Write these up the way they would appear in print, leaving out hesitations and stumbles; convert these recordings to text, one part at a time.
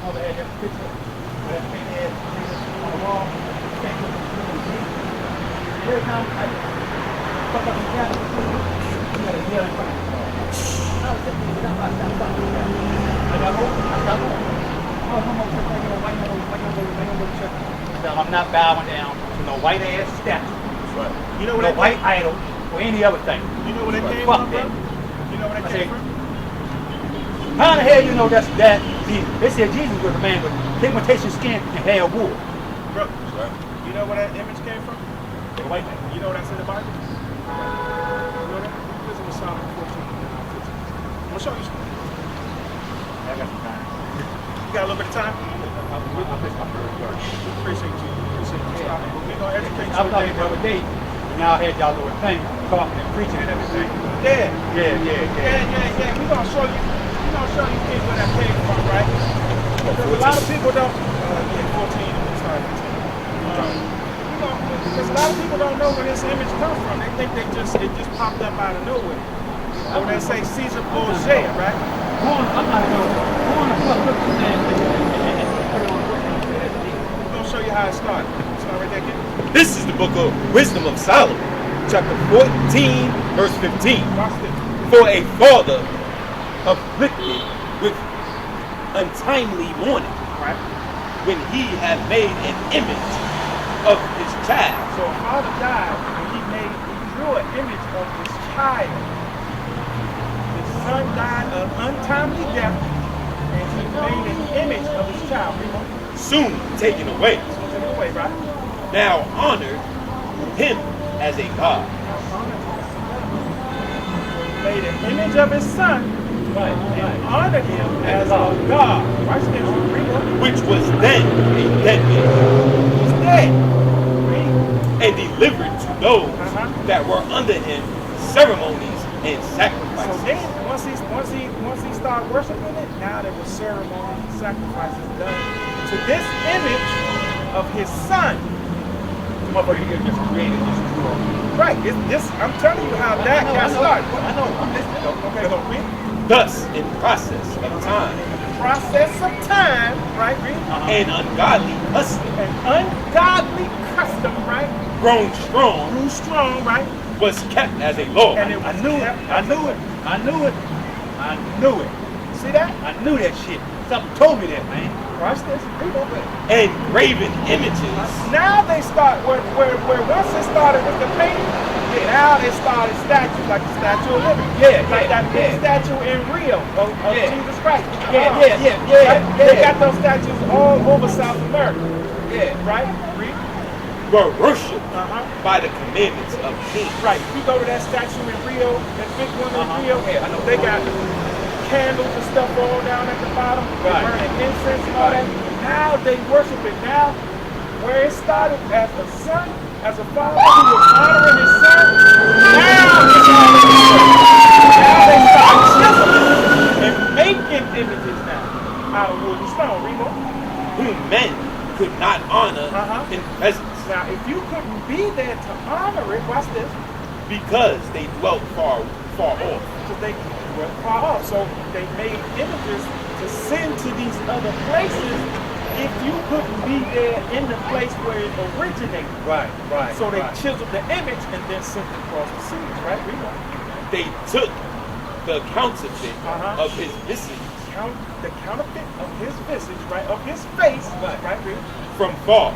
mother had that picture where that thing had on the wall. Thank you. Every time I fuck up the cat, you gotta yell in front of me. I was thinking, stop. I got home. Oh, no more church. I'm not bowing down to no white ass statue. Right. You know what no white idol or any other thing. You know where that came Fuck from, that. bro? You know where that came from? How in the hell you know that's that Jesus? They said Jesus was a man with pigmentation skin and hair wool. Bro, you know where that image came from? The white man. You know what that's in the Bible? You know that? Listen to Psalm 14 and 15. I'm gonna show you something. I got some time. You got a little bit of time? Appreciate you. We're gonna educate you. I was talking the other day, and y'all had y'all little thing, talking and preaching and everything. Yeah. Yeah. We're gonna show you. We're gonna show you kids where that came from, right? Because a lot of people don't. 14 and we started 10. Because a lot of people don't know where this image comes from. They think it just popped up out of nowhere. So they say Caesar Borgia, right? I'm not going to fuck with this man and put it on We're gonna show you how it started. Start right there, kid. This is the book of Wisdom of Solomon, chapter 14, verse 15. Watch this. For a father afflicted with untimely mourning, Right? when he had made an image of his child. So a father died and he drew an image of his child. His son died of untimely death and he made an image of his child. Soon taken away. So take it away, right? Now honored him as a god. Made an image of his son and honored him as a god. Watch this. Read it. Which was then a dead man, He's dead. Read. and delivered to those that were under him ceremonies and So sacrifices. then, once he started worshiping it, now there was ceremony and sacrifices done to this image of his son. Motherfucker, you just created this tool. Right. I'm telling you how that got started. I know. I'm listening though. Okay, so read. Thus, in process of time, Process of time, right? Read. and ungodly custom, An ungodly custom, right? grown strong, Grew strong, right? was kept as a law. And it was I knew it. See that? I knew that shit. Something told me that, man. Watch this. Read over it. And graven images Now they start where once it started with the painting, now they started statues like the Statue of Liberty. Like that big statue in Rio of Jesus Christ. They got those statues all over South America. Right? Read. were worshipped Uh-huh. by the commandments of kings. Right. If you go to that statue in Rio, that big one in Rio, I know. they got candles and stuff all down at the bottom. They're Right. burning incense and all that. Now they worship it. Now, where it started as a son, as a father who was honoring his son, now they start chiseling and making images now out of wood and stone. Remo. Whom men could not honor in presence, Now, if you couldn't be there to honor it, watch this. because they dwelt far off. Because they were far off. So they made images to send to these other places if you couldn't be there in the place where it originated. Right. So they chiseled the image and then sent it across the seas, right? Read on. They took the counterfeit of his visage The counterfeit of his visage, right? Of his face, right? Read. from far,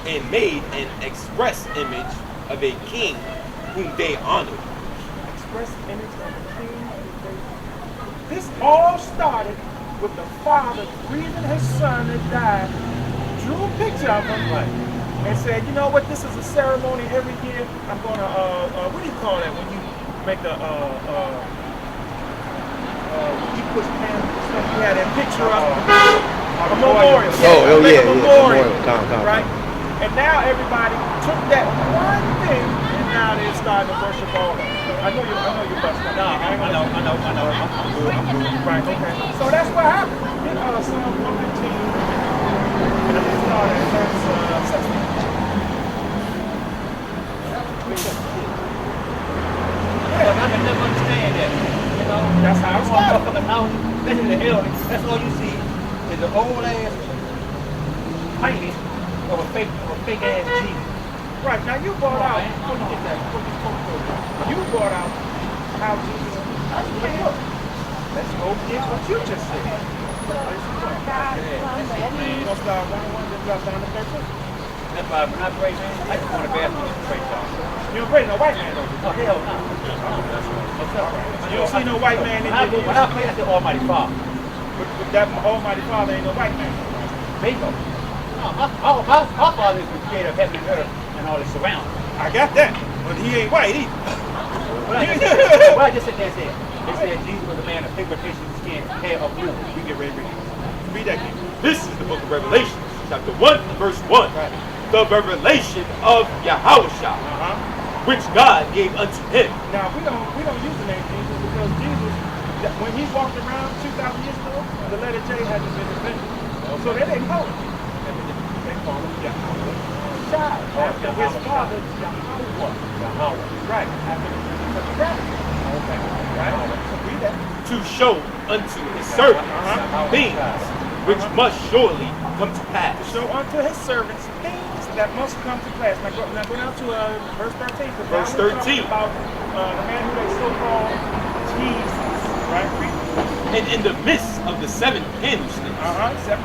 and made an express image of a king whom they honored. Express image of the king. This all started with the father grieving his son that died, drew a picture of him, and said, you know what, this is a ceremony every year. I'm gonna, what do you call that when you make a, you put candles and stuff, you had that picture of a memorial. Oh, Make a yeah, memorial, Calm. right? And now everybody took that one thing and now they're starting to worship all of it. I know you're busting. No, I know. I'm good. Right, okay. So that's what happened. In Psalm 115, and I'm going to start at verse 16. I can never understand that. You know, That's how it started. motherfucking house. Especially the elders. That's all you see is the old ass painting of a fake ass Jesus. Right, now you brought out, Before you get that, you brought out how Jesus, let's go get what you just said. You gonna start 1-1, then drop down to 13. that's why when I pray, man, I just want to bask in this praise song. You don't pray no white man though. Oh, hell no. What's up, right? You don't see no white man in your When I pray, I say Almighty Father. But that Almighty Father ain't no white man. Bingo. No, my Father is the creator of heaven and earth and all its surroundings. I got that, but he ain't white either. What I just said there said, it said Jesus was a man of pigmentation of skin, hair of blue. We get ready to read. Read that again. This is the book of Revelation, chapter 1, verse 1. Right. The revelation of Yahushua, which God gave unto him. Now we don't use the name Jesus because Jesus, when he walked around 2,000 years ago, the letter J hadn't been invented, so they didn't call him. They call him Yahweh. After his father Yahweh. Right. After the prophet. Okay. Right. So read that. To show unto his servants things which must surely come to pass. To show unto his servants things that must come to pass. Now go down to verse 13. Verse 13. About the man who they so-called Jesus. Right? Read. And in the midst of the 7 candlesticks, 7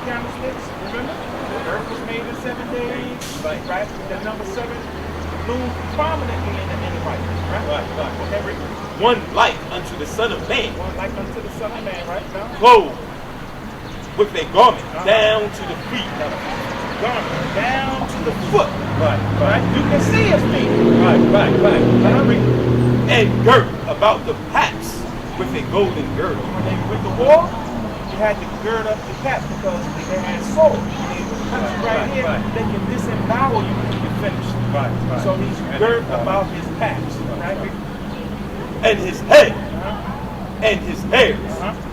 candlesticks. Remember? The earth was made in 7 days. Right? The number 7 loomed prominently in the Bible. Right? Okay, read. one like unto the Son of Man, One like unto the Son of Man, right? Now, clothed with a garment down to the feet, garment down to the foot, right? You can see his feet. Right. and girt about the paps with a golden girdle. When they went to war, you had to gird up the paps because they had swords. They would cut you right here. They can disembowel you when you're finished. Right. So he's girt about his paps, right? And his head and his hairs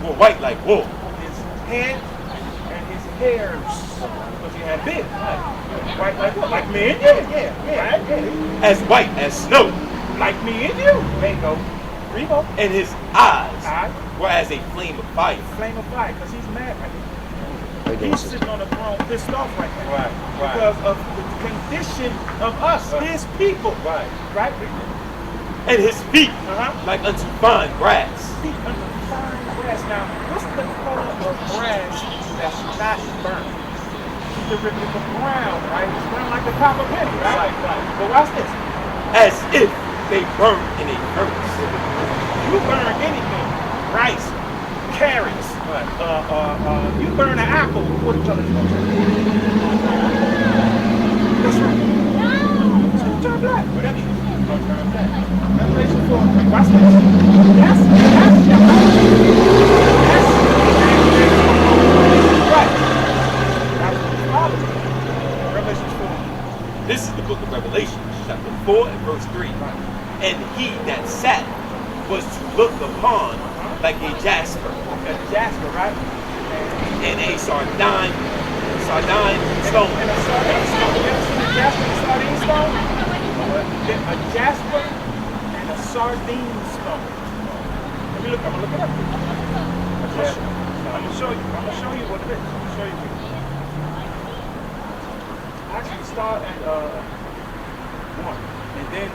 were white like wool. His head and his hairs, because he had beard, white like what? Like me and you. Yeah. Right? As white as snow. Like me and you. Bingo. Rebo. And his eyes were as a flame of fire. Flame of fire, because he's mad right now. He's sitting on the throne pissed off right now. Because of the condition of us, his people. Right? And his feet like unto fine brass. Feet under fine brass. Now, what's the color of brass that's not burnt? The brown, right? It's brown like the copper penny, right? But watch this. As if they burn in a furnace. You burn anything, rice, carrots, you burn an apple, what color is it going to turn? That's right. It's going to turn black. Whatever it is, it's going to turn black. Revelation 4, watch this. That's right. Revelation 4. This is the book of Revelation, chapter 4 and verse 3. And he that sat was to look upon like a jasper. A jasper, right? And a sardine stone. And a sardine stone. You ever seen a jasper and a sardine stone? A jasper and a sardine stone. I'm gonna look it up. I'm gonna show you what it is. I'm gonna show you. Actually start at 1 and then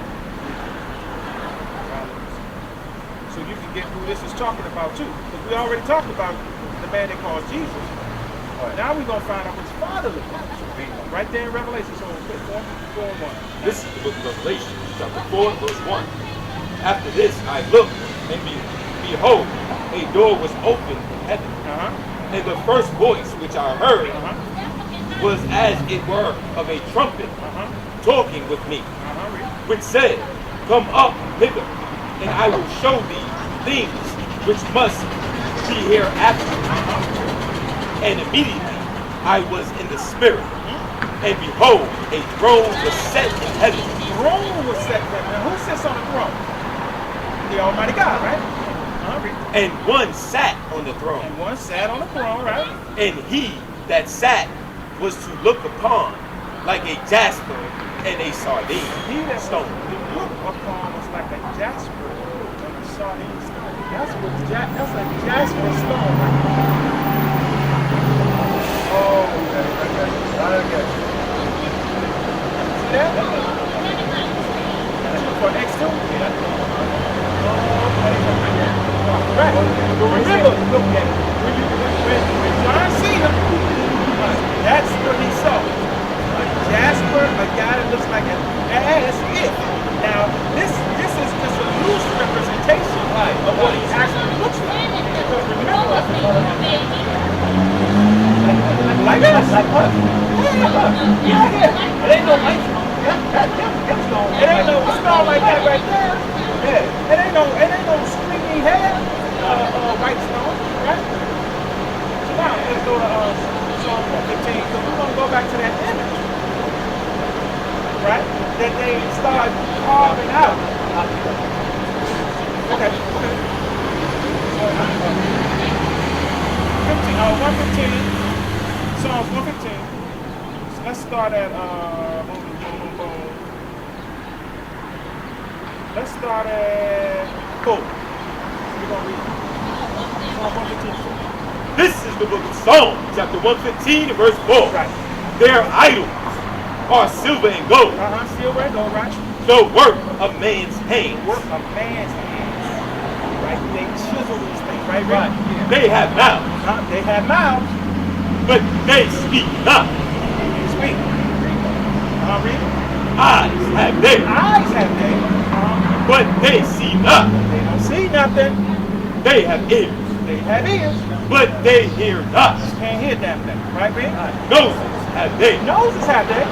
so you can get who this is talking about too. Because we already talked about the man they call Jesus. Now we're gonna find out which father looks like. Right there in Revelation. So 4 and 1. This is the book of Revelation, chapter 4, verse 1. After this I looked, and behold, a door was opened in heaven. And the first voice which I heard was as it were of a trumpet talking with me, which said, Come up hither, and I will show thee things which must be hereafter. And immediately I was in the spirit, and behold, a throne was set in heaven. Throne was set in heaven. Now who sits on the throne? The Almighty God, right? And one sat on the throne. And one sat on the throne, right? And he that sat was to look upon like a jasper and a sardine He that stone. looked upon was like a jasper and a sardine stone. That's a jasper stone. Oh, okay. I get you. See that? For X2? Right. But remember, look at it. When John seen him, that's what he saw. A jasper, a guy that looks like an ass if. Now, this is just a loose representation of what he actually looks like. Because remember, like us. Yeah. It ain't no white stone. It ain't no stone like that right there. Yeah. It ain't no stringy hair, white stone, right? So now let's go to Psalm 115, because we're gonna go back to that image, right? That they start carving out. Okay. 115. Psalms 115. So let's start at let's start at 4. We're gonna read Psalm 115. This is the book of Psalms, chapter 115, and verse 4. Right. Their idols are silver and gold, Silver and gold, right? the work of man's hands. Work of man's hands. Right? They chisel these things, right? Right. Yeah. They have mouths, They have mouths. but they speak not. They speak. Read. Eyes have they, Eyes have they. but they see not. They don't see nothing. They have ears, They have ears. but they hear not. Can't hear damn thing. Right, Reed? Noses have they, Noses have they.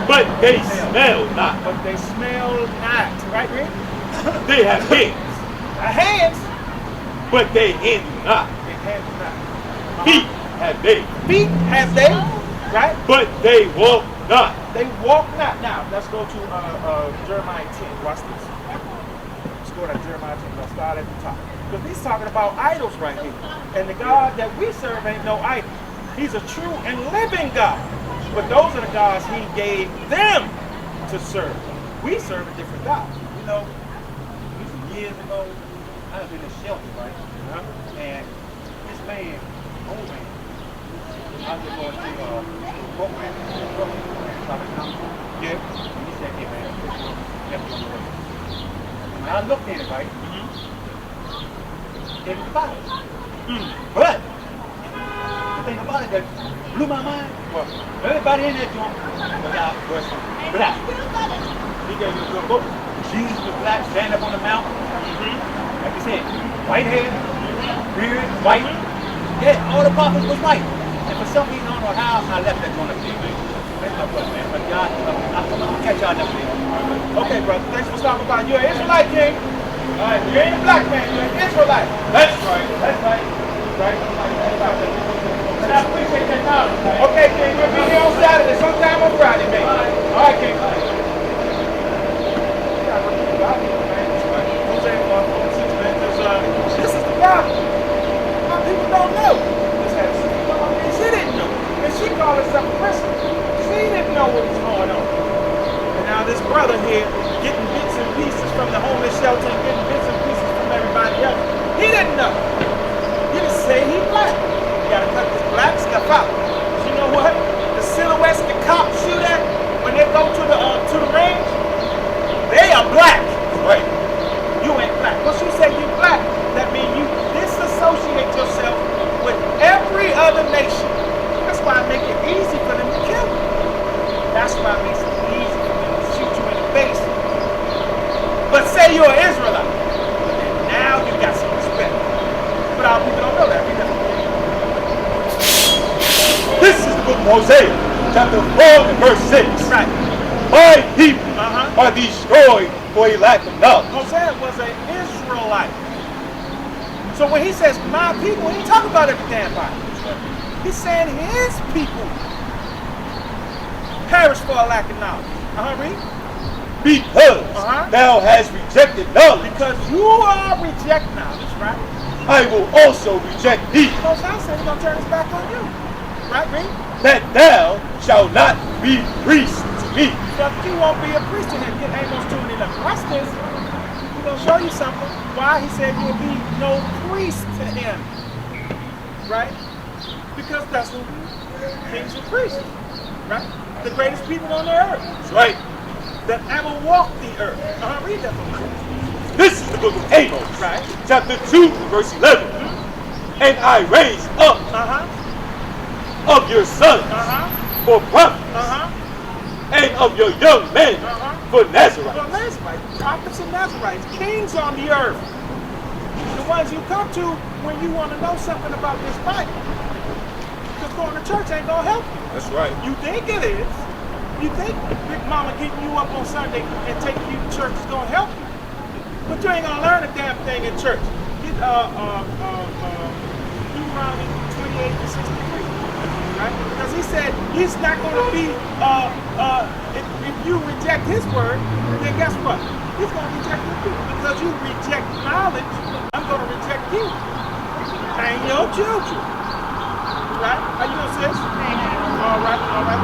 but they smell not. But they smell not. Right, Reed? They have hands, Hands. but they handle not. They have not. Feet have they, Feet have they. Right? but they walk not. They walk not. Now, let's go to Jeremiah 10. Watch this. Let's go to Jeremiah 10. Let's start at the top. Because he's talking about idols right here. And the God that we serve ain't no idol. He's a true and living God. But those are the gods he gave them to serve. We serve a different God. You know, years ago, I was in a shelter, right? And this man, old man, I was going to program, Yeah. and he said, hey man, this one, that's one way. When I looked at it, right, it was fire. But the thing about it that blew my mind was everybody in that joint was black. He gave me a good book. Jesus was black, standing up on the mountain. Like you said, white hair, beard, white. Yeah, all the prophets was white. And for some reason, I don't know how I left that joint up there, man. That's my brother, man. But God, I'll catch y'all next week. Okay, brother. Thanks for stopping by. You're an Israelite, King. All right. You ain't a black man. You're an Israelite. That's right. That's right. Right? And I appreciate that knowledge. Okay, King. We'll be here on Saturday, sometime on Friday, man. All right, King. This is the problem. My people don't know. She didn't know. And she called herself a Christian. She didn't know what was going on. And now this brother here getting bits and pieces from the homeless shelter and getting bits and pieces from everybody else. He didn't know. He just say he black. You gotta cut this black stuff out. You know what? The silhouettes the cops shoot at when they go to the range, they are black. Right. You ain't black. Once you say you black, that means you disassociate yourself with every other nation. That's why I make it easy for them to kill you. That's why it makes it easy for them to shoot you in the face. But say you're an Israelite, and now you got some respect. But our people don't know that. We know. This is the book of Hosea, chapter 4 and verse 6. Right. My people are destroyed for a lack of knowledge. Hosea was an Israelite. So when he says my people, he ain't talking about every damn body. He's saying his people perish for a lack of knowledge. Read. Because thou hast rejected knowledge, Because you are reject knowledge, right? I will also reject thee, Hosea said he's going to turn his back on you. Right, Reed? that thou shalt not be priest to me. But you won't be a priest to him. Get Amos 2 and 11. Watch this. going to show you something. Why? He said you'll be no priest to him. Right? Because that's who kings and priests. Right? The greatest people on the earth. That's right. That ever walked the earth. Read that for me. This is the book of Amos, Right. chapter 2, verse 11. And I raised up of your sons for prophets, and of your young men for Nazarites. Well, Nazarites, prophets and Nazarites, kings on the earth. The ones you come to when you want to know something about this Bible. Because going to church ain't going to help you. That's right. You think it is. You think Big Mama getting you up on Sunday and taking you to church is going to help you. But you ain't going to learn a damn thing in church. Get Deuteronomy 28 to 63. Right? Because he said he's not going to be, if you reject his word, then guess what? He's going to reject your people. Because you reject knowledge, I'm going to reject you. And your children. Right? Are you going to sis? All right, all right.